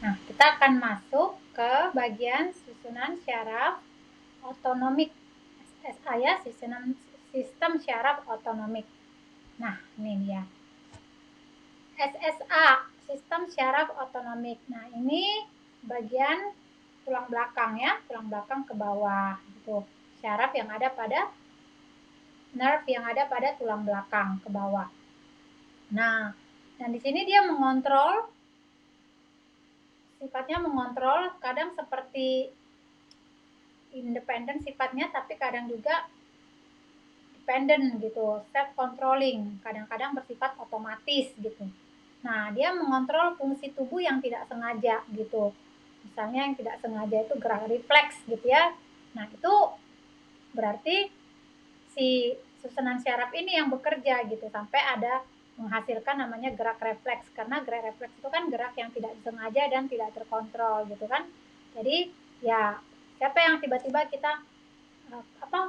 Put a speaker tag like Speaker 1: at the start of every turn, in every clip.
Speaker 1: Nah, kita akan masuk ke bagian susunan syaraf otonomik. SSA ya, sistem syaraf otonomik. Nah, ini dia. SSA, sistem syaraf otonomik. Nah, ini bagian tulang belakang ya, tulang belakang ke bawah gitu. Syaraf yang ada pada nerve yang ada pada tulang belakang ke bawah. Nah, dan di sini dia mengontrol, sifatnya mengontrol, kadang seperti independen sifatnya, tapi kadang juga dependent gitu, self controlling, kadang-kadang bersifat otomatis gitu. Nah, dia mengontrol fungsi tubuh yang tidak sengaja gitu. Misalnya yang tidak sengaja itu gerak refleks gitu ya. Nah, itu berarti si susunan syaraf ini yang bekerja gitu sampai ada menghasilkan namanya gerak refleks, karena gerak refleks itu kan gerak yang tidak disengaja dan tidak terkontrol gitu kan. Jadi ya siapa yang tiba-tiba kita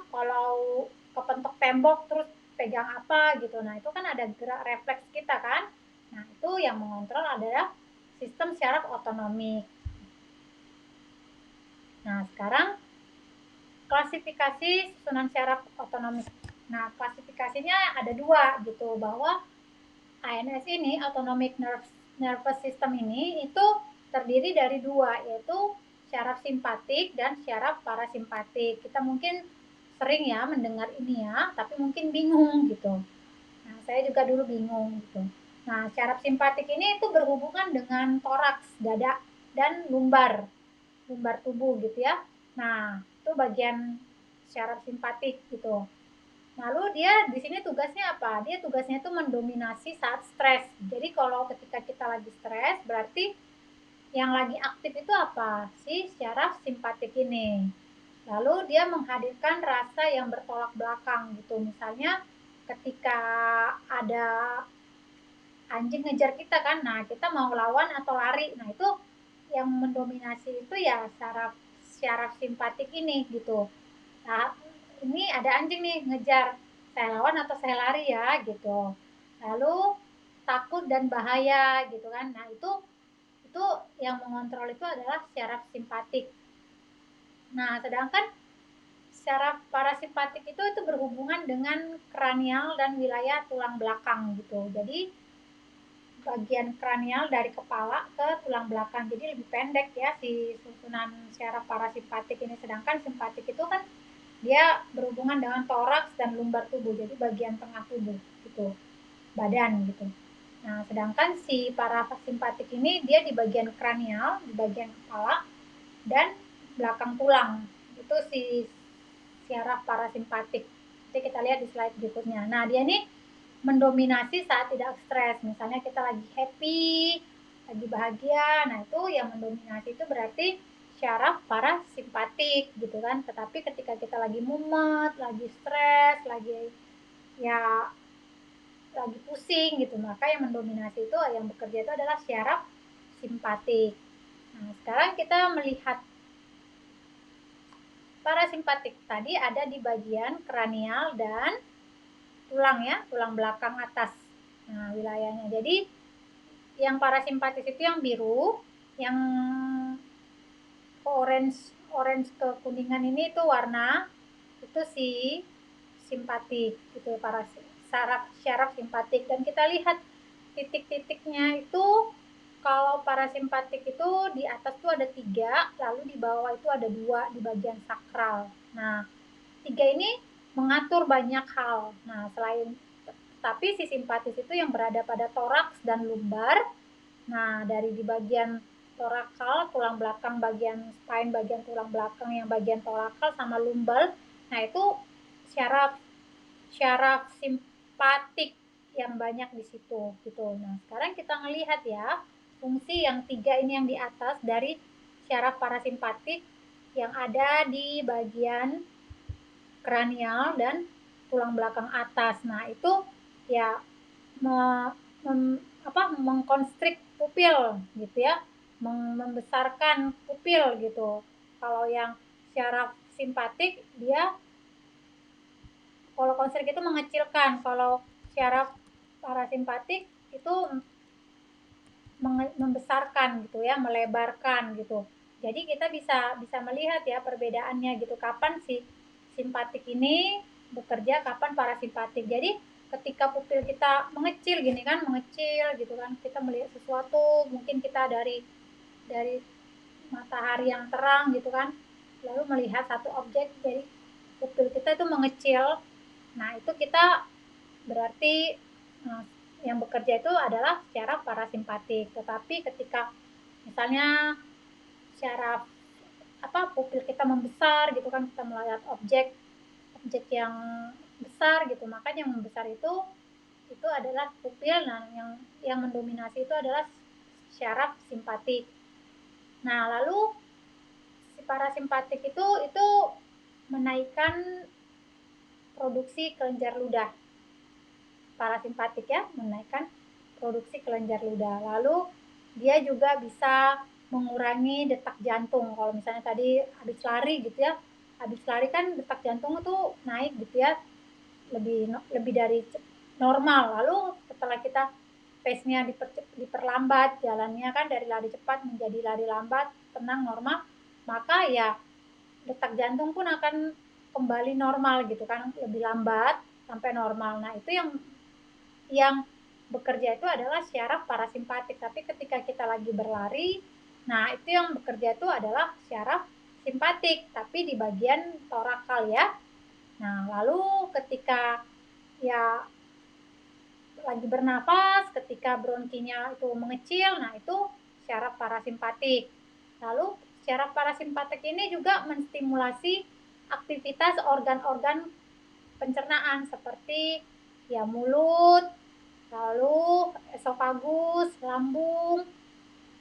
Speaker 1: kalau kepentok tembok terus pegang apa gitu, nah itu kan ada gerak refleks kita kan. Nah itu yang mengontrol adalah sistem syaraf otonomik. Nah sekarang klasifikasi susunan syaraf otonomik. Nah klasifikasinya ada dua gitu, bahwa ANS ini, autonomic nervous system ini, itu terdiri dari dua, yaitu syaraf simpatik dan syaraf parasimpatik. Kita mungkin sering ya mendengar ini ya, tapi mungkin bingung gitu. Nah, saya juga dulu bingung gitu. Nah, syaraf simpatik ini itu berhubungan dengan toraks, dada, dan lumbar tubuh gitu ya. Nah, itu bagian syaraf simpatik gitu. Lalu dia di sini tugasnya apa? Dia tugasnya itu mendominasi saat stres. Jadi kalau ketika kita lagi stres, berarti yang lagi aktif itu apa? Si syaraf simpatik ini. Lalu dia menghadirkan rasa yang bertolak belakang gitu. Misalnya ketika ada anjing ngejar kita kan, nah kita mau lawan atau lari. Nah itu yang mendominasi itu ya syaraf simpatik ini gitu. Nah, ini ada anjing nih ngejar, saya lawan atau saya lari ya gitu. Lalu takut dan bahaya gitu kan. Nah, itu yang mengontrol itu adalah syaraf simpatik. Nah, sedangkan syaraf parasimpatik itu berhubungan dengan kranial dan wilayah tulang belakang gitu. Jadi bagian kranial dari kepala ke tulang belakang. Jadi lebih pendek ya si susunan syaraf parasimpatik ini, sedangkan simpatik itu kan dia berhubungan dengan toraks dan lumbar tubuh, jadi bagian tengah tubuh gitu, badan gitu. Nah, sedangkan si parasimpatik ini dia di bagian kranial, di bagian kepala dan belakang tulang. Itu si syaraf parasimpatik. Nanti kita lihat di slide berikutnya. Nah, dia ini mendominasi saat tidak stres. Misalnya kita lagi happy, lagi bahagia. Nah, itu yang mendominasi itu berarti syaraf parasimpatik gitu kan. Tetapi ketika kita lagi mumet, lagi stres, lagi ya lagi pusing gitu, maka yang mendominasi itu, yang bekerja itu adalah syaraf simpatik. Nah, sekarang kita melihat parasimpatik tadi ada di bagian kranial dan tulang ya, tulang belakang atas. Nah, wilayahnya. Jadi yang parasimpatis itu yang biru, yang orange ke kuningan ini itu warna itu si simpatik gitu, syaraf simpatik. Dan kita lihat titik-titiknya itu, kalau parasimpatik itu di atas tuh ada 3, lalu di bawah itu ada 2 di bagian sakral. Nah, 3 ini mengatur banyak hal. Nah, selain tapi si simpatis itu yang berada pada toraks dan lumbar. Nah, dari di bagian torakal, tulang belakang, bagian spine, bagian tulang belakang yang bagian torakal sama lumbar. Nah, itu syaraf syaraf simpatik yang banyak di situ gitu. Nah, sekarang kita ngelihat ya, fungsi yang 3 ini yang di atas dari syaraf parasimpatik yang ada di bagian kranial dan tulang belakang atas. Nah, itu ya mengkonstrik pupil gitu ya, membesarkan pupil gitu. Kalau yang syaraf simpatik dia kalau konstrik itu mengecilkan, kalau syaraf parasimpatik itu membesarkan gitu ya, melebarkan gitu. Jadi kita bisa melihat ya perbedaannya gitu, kapan si simpatik ini bekerja, kapan parasimpatik. Jadi ketika pupil kita mengecil gini kan, mengecil gitu kan, kita melihat sesuatu, mungkin kita dari matahari yang terang gitu kan, lalu melihat satu objek, jadi pupil kita itu mengecil. Nah itu kita berarti yang bekerja itu adalah secara parasimpatik. Tetapi ketika misalnya secara pupil kita membesar gitu kan, kita melihat objek yang besar gitu, maka yang membesar itu adalah pupil. Nah yang mendominasi itu adalah syaraf simpatik. Nah lalu si parasimpatik itu menaikkan produksi kelenjar ludah. Parasimpatik ya, menaikkan produksi kelenjar ludah. Lalu dia juga bisa mengurangi detak jantung. Kalau misalnya tadi habis lari gitu ya, habis lari kan detak jantung itu naik gitu ya, lebih dari normal. Lalu setelah kita pace-nya diperlambat, jalannya kan dari lari cepat menjadi lari lambat, tenang, normal, maka ya detak jantung pun akan kembali normal gitu kan, lebih lambat sampai normal. Nah itu yang bekerja itu adalah syaraf parasimpatik. Tapi ketika kita lagi berlari, nah itu yang bekerja itu adalah syaraf simpatik, tapi di bagian torakal ya. Nah lalu ketika ya lagi bernafas, ketika bronkinya itu mengecil, nah itu syaraf parasimpatik. Lalu syaraf parasimpatik ini juga menstimulasi aktivitas organ-organ pencernaan seperti ya mulut, lalu esofagus, lambung,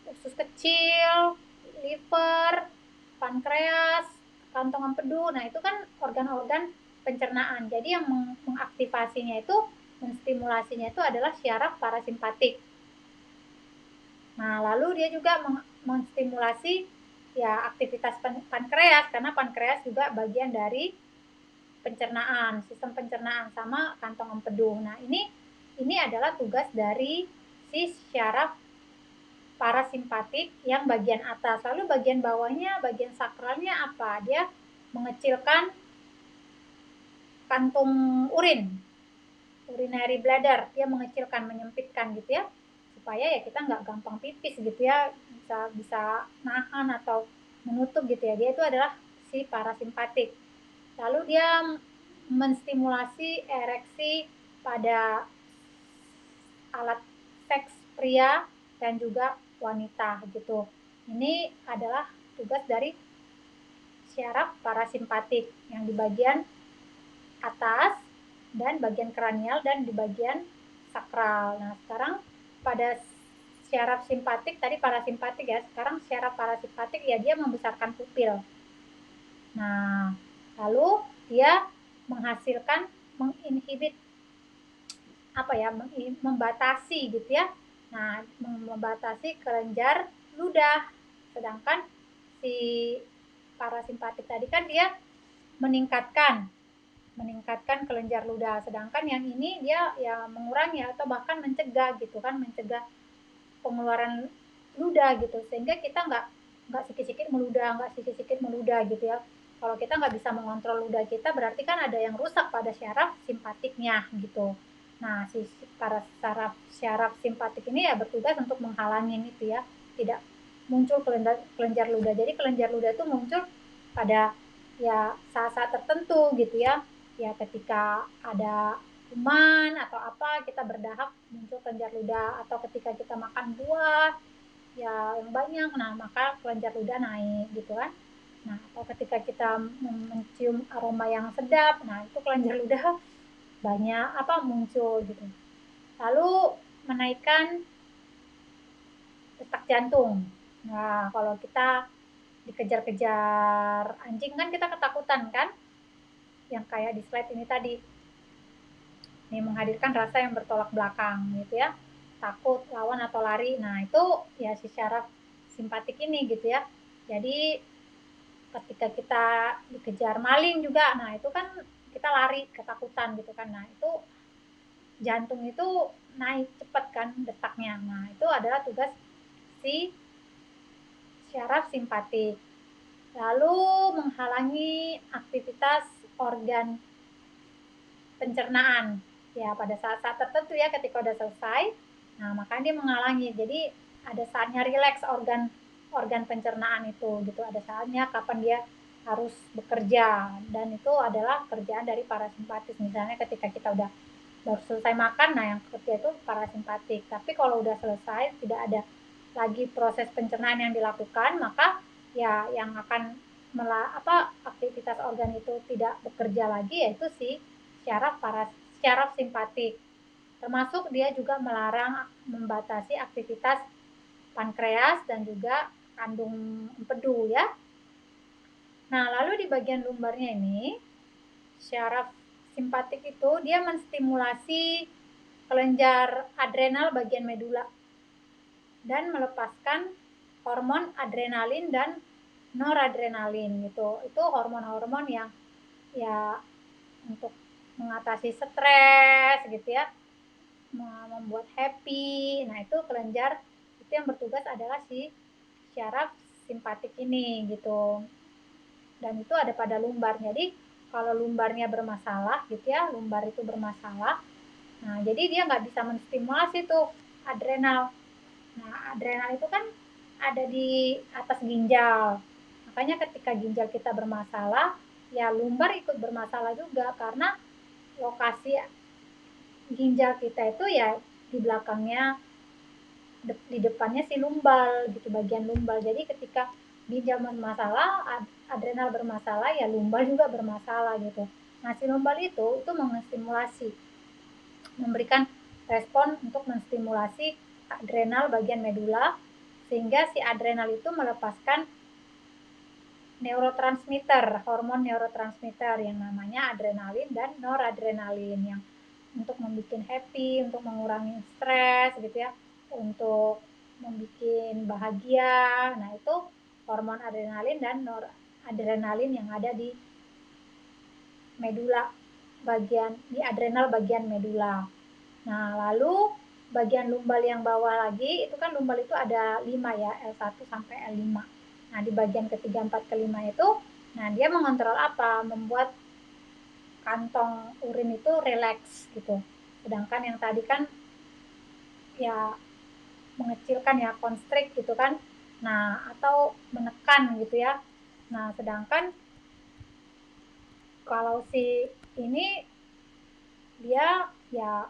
Speaker 1: usus kecil, liver, pankreas, kantong empedu. Nah itu kan organ-organ pencernaan. Jadi yang mengaktifasinya itu, menstimulasinya itu adalah syaraf parasimpatik. Nah lalu dia juga menstimulasi ya aktivitas pankreas, karena pankreas juga bagian dari pencernaan, sistem pencernaan, sama kantong empedu. Nah ini adalah tugas dari si syaraf parasimpatik yang bagian atas. Lalu bagian bawahnya, bagian sakralnya apa? Dia mengecilkan kantung urin, urinary bladder. Dia mengecilkan, menyempitkan gitu ya, supaya ya kita nggak gampang pipis gitu ya, bisa nahan atau menutup gitu ya. Dia itu adalah si parasimpatik. Lalu dia menstimulasi ereksi pada alat seks pria dan juga wanita gitu. Ini adalah tugas dari syaraf parasimpatik yang di bagian atas dan bagian kranial dan di bagian sakral. Nah, sekarang pada syaraf simpatik, tadi parasimpatik ya, sekarang syaraf parasimpatik ya dia membesarkan pupil. Nah, lalu dia menghasilkan, menginhibit membatasi gitu ya. Nah, membatasi kelenjar ludah. Sedangkan si parasimpatik tadi kan dia meningkatkan kelenjar ludah. Sedangkan yang ini dia ya mengurangi atau bahkan mencegah gitu kan, mencegah pengeluaran ludah gitu. Sehingga kita nggak sikit-sikit meludah gitu ya. Kalau kita nggak bisa mengontrol ludah kita, berarti kan ada yang rusak pada syaraf simpatiknya gitu. Nah, si para syaraf simpatik ini ya bertugas untuk menghalangi itu ya, tidak muncul kelenjar ludah. Jadi kelenjar ludah itu muncul pada ya saat-saat tertentu gitu ya. Ya ketika ada kuman atau apa, kita berdahak muncul kelenjar ludah, atau ketika kita makan buah ya yang banyak, nah maka kelenjar ludah naik gitu kan. Nah, atau ketika kita mencium aroma yang sedap, nah itu kelenjar ludah banyak muncul gitu. Lalu menaikkan detak jantung. Nah, kalau kita dikejar-kejar anjing kan kita ketakutan kan? Yang kayak di slide ini tadi. Ini menghadirkan rasa yang bertolak belakang gitu ya. Takut, lawan atau lari. Nah, itu ya si syaraf simpatik ini gitu ya. Jadi ketika kita dikejar maling juga, nah itu kan kita lari, ketakutan gitu kan. Nah, itu jantung itu naik cepat kan detaknya. Nah, itu adalah tugas menstimulasi syaraf simpatik, lalu menghalangi aktivitas organ pencernaan. Ya, pada saat-saat tertentu ya, ketika udah selesai, nah makanya dia menghalangi. Jadi ada saatnya rileks organ pencernaan itu gitu. Ada saatnya kapan dia harus bekerja, dan itu adalah kerjaan dari parasimpatis. Misalnya ketika kita udah baru selesai makan, nah yang kerja itu parasimpatik. Tapi kalau udah selesai, tidak ada lagi proses pencernaan yang dilakukan, maka ya yang akan aktivitas organ itu tidak bekerja lagi, yaitu si syaraf simpatik. Termasuk dia juga melarang, membatasi aktivitas pankreas dan juga kandung empedu ya. Nah, lalu di bagian lumbarnya ini, syaraf simpatik itu dia menstimulasi kelenjar adrenal bagian medula dan melepaskan hormon adrenalin dan noradrenalin gitu. Itu hormon-hormon yang ya untuk mengatasi stres gitu ya, membuat happy. Nah, itu kelenjar itu yang bertugas adalah si syaraf simpatik ini gitu. Dan itu ada pada lumbar. Jadi kalau lumbarnya bermasalah gitu ya, lumbar itu bermasalah, nah jadi dia nggak bisa menstimulasi tuh adrenal. Nah, adrenal itu kan ada di atas ginjal. Makanya ketika ginjal kita bermasalah, ya lumbar ikut bermasalah juga, karena lokasi ginjal kita itu ya di belakangnya, di depannya si lumbal gitu, bagian lumbal. Jadi ketika ginjal bermasalah, adrenal bermasalah, ya lumbal juga bermasalah gitu. Nah, si lumbal itu menstimulasi, memberikan respon untuk menstimulasi adrenal bagian medula, sehingga si adrenal itu melepaskan neurotransmitter, hormon neurotransmitter yang namanya adrenalin dan noradrenalin, yang untuk membuat happy, untuk mengurangi stres gitu ya, untuk membuat bahagia. Nah, itu hormon adrenalin dan noradrenalin yang ada di medula, di adrenal bagian medula. Nah, lalu bagian lumbal yang bawah lagi, itu kan lumbal itu ada 5 ya, L1 sampai L5. Nah, di bagian ketiga, 4, kelima itu, nah dia mengontrol apa? Membuat kantong urin itu rileks gitu. Sedangkan yang tadi kan ya mengecilkan ya, constrict gitu kan. Nah, atau menekan gitu ya. Nah, sedangkan kalau si ini dia ya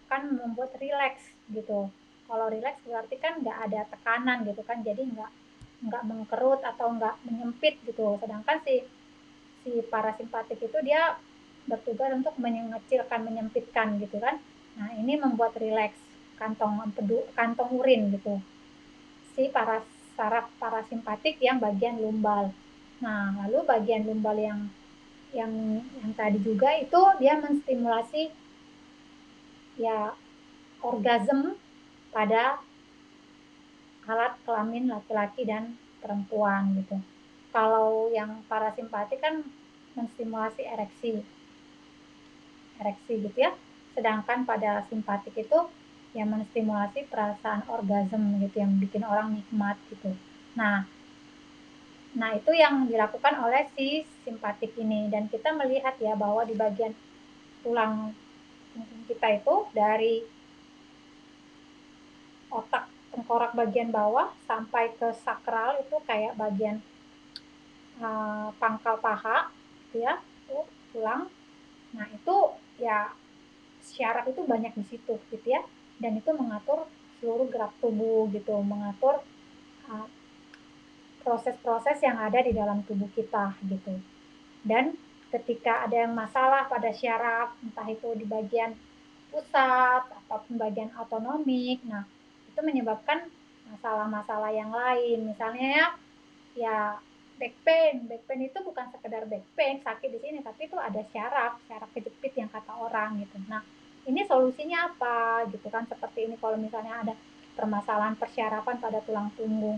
Speaker 1: akan membuat rileks gitu. Kalau rileks berarti kan nggak ada tekanan gitu kan, jadi nggak mengkerut atau nggak menyempit gitu. Sedangkan si parasimpatik itu dia bertugas untuk mengecilkan, menyempitkan gitu kan. Nah, ini membuat rileks kantong urin gitu. Si saraf parasimpatik yang bagian lumbal. Nah, lalu bagian lumbal yang tadi juga itu dia menstimulasi ya orgasme pada alat kelamin laki-laki dan perempuan gitu. Kalau yang parasimpatik kan menstimulasi ereksi gitu ya. Sedangkan pada simpatik itu yang menstimulasi perasaan orgasme gitu, yang bikin orang nikmat gitu. Nah, itu yang dilakukan oleh si simpatik ini, dan kita melihat ya bahwa di bagian tulang kita itu dari otak tengkorak bagian bawah sampai ke sakral itu kayak bagian pangkal paha gitu ya, tuh tulang. Nah, itu ya syaraf itu banyak di situ gitu ya, dan itu mengatur seluruh gerak tubuh gitu, mengatur proses-proses yang ada di dalam tubuh kita gitu. Dan ketika ada yang masalah pada syaraf, entah itu di bagian pusat ataupun bagian autonomik, nah itu menyebabkan masalah-masalah yang lain. Misalnya ya back pain itu bukan sekedar back pain, sakit di sini, tapi itu ada syaraf kejepit yang kata orang gitu. Nah, ini solusinya apa gitu kan, seperti ini kalau misalnya ada permasalahan persyarafan pada tulang punggung.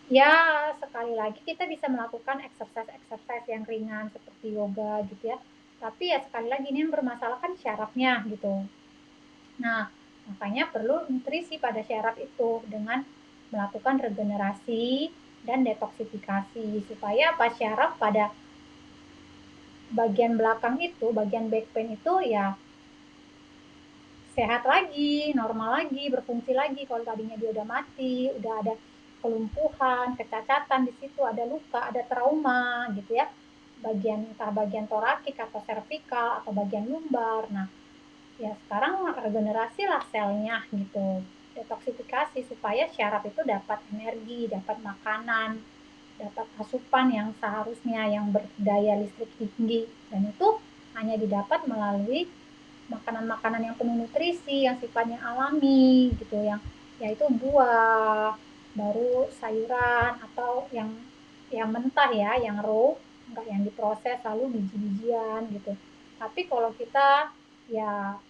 Speaker 1: Ya, sekali lagi kita bisa melakukan exercise yang ringan seperti yoga gitu ya. Tapi ya sekali lagi ini yang bermasalah kan syarafnya gitu. Nah, makanya perlu nutrisi pada syaraf itu dengan melakukan regenerasi dan detoksifikasi supaya apa, syaraf pada bagian belakang itu, bagian back pain itu ya sehat lagi, normal lagi, berfungsi lagi. Kalau tadinya dia udah mati, udah ada kelumpuhan, kecacatan di situ, ada luka, ada trauma gitu ya. Entah bagian torakik atau servikal atau bagian lumbar. Nah, ya sekarang regenerasi lah selnya gitu. Detoksifikasi supaya syaraf itu dapat energi, dapat makanan, dapat asupan yang seharusnya yang berdaya listrik tinggi, dan itu hanya didapat melalui makanan-makanan yang penuh nutrisi, yang sifatnya alami gitu, yang yaitu buah, baru sayuran atau yang mentah ya, yang raw, enggak yang diproses lalu biji-bijian gitu. Tapi kalau kita ya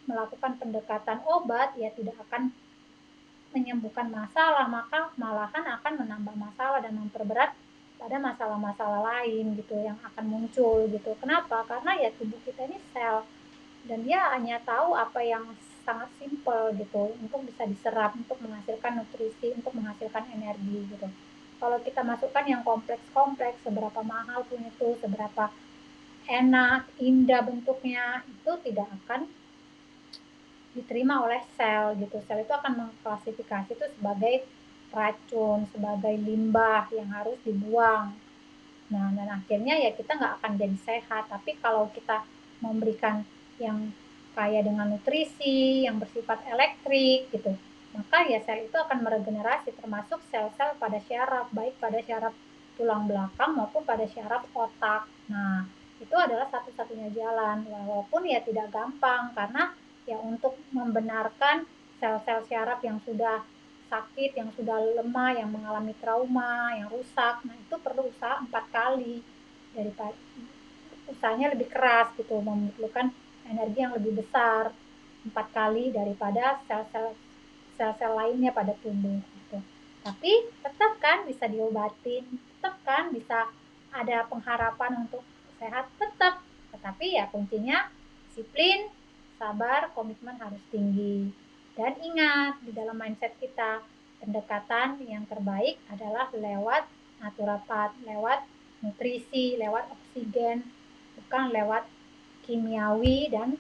Speaker 1: melakukan pendekatan obat ya tidak akan menyembuhkan masalah, maka malahan akan menambah masalah dan memperberat pada masalah-masalah lain gitu yang akan muncul gitu. Kenapa? Karena ya tubuh kita ini sel dan dia hanya tahu apa yang sangat simpel gitu untuk bisa diserap, untuk menghasilkan nutrisi, untuk menghasilkan energi gitu. Kalau kita masukkan yang kompleks-kompleks, seberapa mahal pun itu, seberapa enak, indah bentuknya, itu tidak akan diterima oleh sel gitu. Sel itu akan mengklasifikasi itu sebagai racun, sebagai limbah yang harus dibuang. Nah, dan akhirnya ya kita nggak akan jadi sehat. Tapi kalau kita memberikan yang kaya dengan nutrisi, yang bersifat elektrik gitu, maka ya sel itu akan meregenerasi, termasuk sel-sel pada syaraf, baik pada syaraf tulang belakang maupun pada syaraf otak. Nah, itu adalah satu-satunya jalan, walaupun ya tidak gampang, karena ya untuk membenarkan sel-sel syaraf yang sudah sakit, yang sudah lemah, yang mengalami trauma, yang rusak, nah itu perlu usaha 4 kali, daripada usahanya lebih keras gitu, memerlukan energi yang lebih besar 4 kali daripada sel-sel lainnya pada tubuh gitu. Tapi tetap kan bisa diobatin, tetap kan bisa ada pengharapan untuk sehat, tetap. Tetapi ya kuncinya disiplin, sabar, komitmen harus tinggi. Dan ingat, di dalam mindset kita, pendekatan yang terbaik adalah lewat naturopat, lewat nutrisi, lewat oksigen, bukan lewat kimiawi dan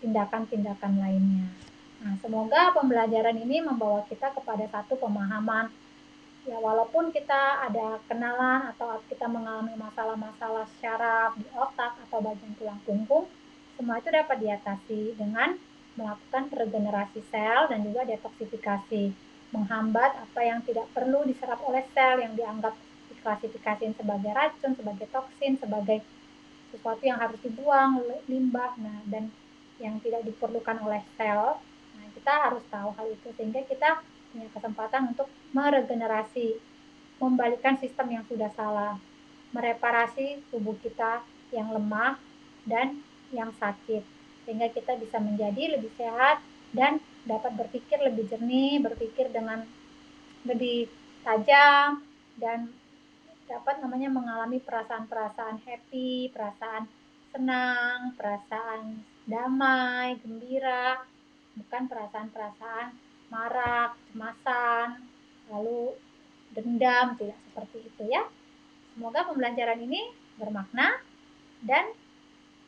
Speaker 1: tindakan-tindakan lainnya. Nah, semoga pembelajaran ini membawa kita kepada satu pemahaman. Ya, walaupun kita ada kenalan atau kita mengalami masalah-masalah syaraf di otak atau bagian tulang punggung, semua itu dapat diatasi dengan melakukan regenerasi sel dan juga detoksifikasi, menghambat apa yang tidak perlu diserap oleh sel yang dianggap diklasifikasikan sebagai racun, sebagai toksin, sebagai sesuatu yang harus dibuang, limbah, nah, dan yang tidak diperlukan oleh sel. Nah, kita harus tahu hal itu sehingga kita punya kesempatan untuk meregenerasi, membalikkan sistem yang sudah salah, mereparasi tubuh kita yang lemah dan yang sakit, sehingga kita bisa menjadi lebih sehat dan dapat berpikir lebih jernih, berpikir dengan lebih tajam, dan dapat namanya mengalami perasaan-perasaan happy, perasaan senang, perasaan damai, gembira, bukan perasaan-perasaan marah, kecemasan, lalu dendam, tidak seperti itu ya. Semoga pembelajaran ini bermakna dan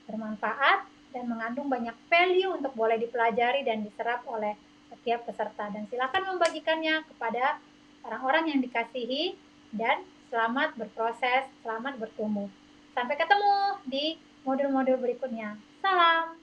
Speaker 1: bermanfaat dan mengandung banyak value untuk boleh dipelajari dan diserap oleh setiap peserta. Dan silakan membagikannya kepada orang-orang yang dikasihi dan selamat berproses, selamat bertumbuh. Sampai ketemu di modul-modul berikutnya. Salam!